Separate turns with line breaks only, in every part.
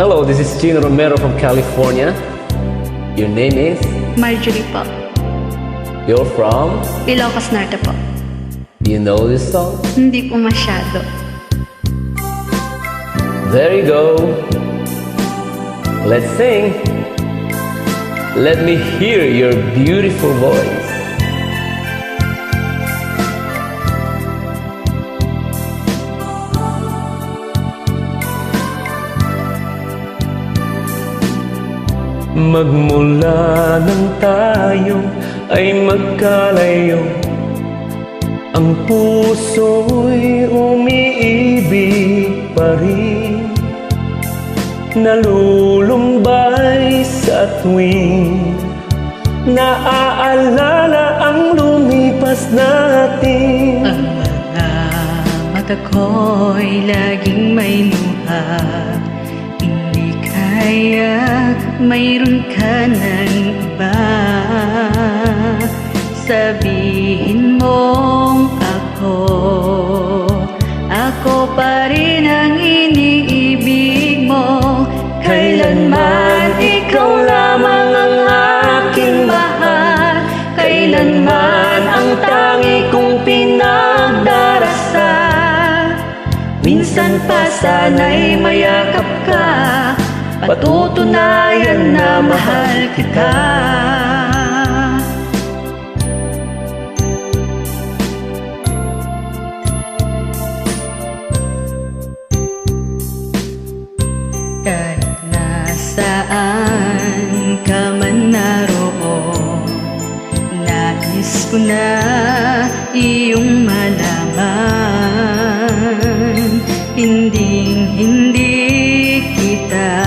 Hello, this is Gino Romero from California. Your name is?
Marjorie po.
You're from?
Ilocos Norte po.
You know this song?
Hindi po masyado.
There you go. Let's sing. Let me hear your beautiful voice. Magmula nang tayo ay magkalayo, ang puso'y umiibig pa rin, nalulumbay sa tuwing naaalala ang lumipas natin.
Ang mga mata ko'y laging may luha, hindi kaya mayroon ka ng iba. Sabihin mong ako pa rin ang iniibig mo. Kailanman ikaw lamang ang aking mahal, kailanman ang tangi kong pinagdarasal. Minsan pa sana'y mayakap ka, patutunayan na mahal kita. Kahit nasaan ka man naroon, nais ko na iyong malaman. Hindi kita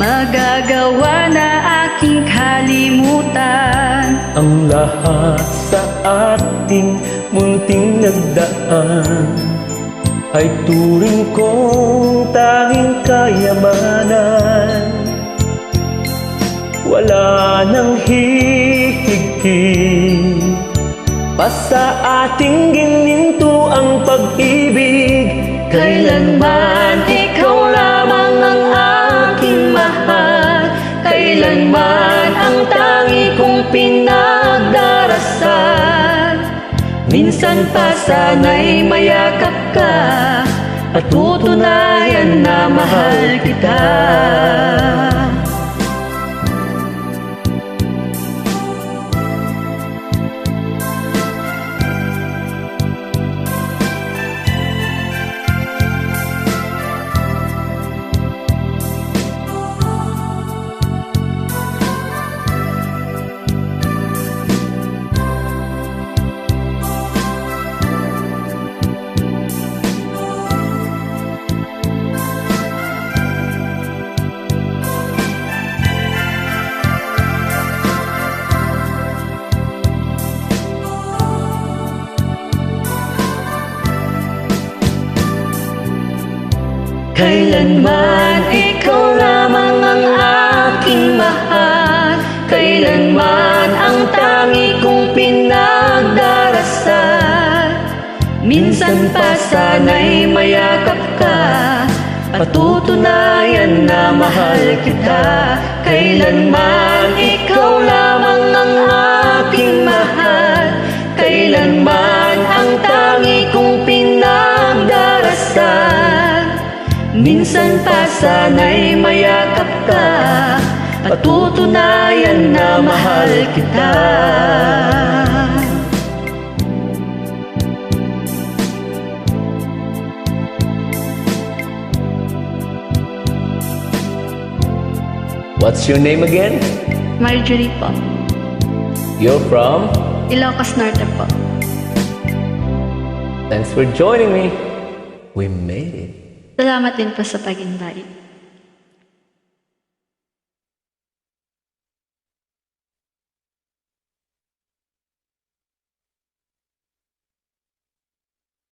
magagawa na aking kalimutan.
Ang lahat sa ating munting nagdaan ay turing kong tanging kayamanan. Wala nang hihigit pa sa ating gininto ang pag-ibig.
Kailanman ikaw lamang ang aking mahal, kailanman ang tangi kong pinagdarasal. Minsan pa sana'y mayakap ka, patutunayan na mahal kita. Kailanman ikaw lamang ang aking mahal, kailanman ang tangi kong pinagdarasal. Minsan pa sana'y mayakap ka, patutunayan na mahal kita. Kailanman ikaw lamang ang aking mahal, kailanman ang tangi kong pinagdarasal. Minsan pa sana'y mayakap ka, patutunayan na mahal kita.
What's your name again?
Marjorie po.
You're from?
Ilocos Norte po.
Thanks for joining me. We made it.
Salamat din po sa pag-invite.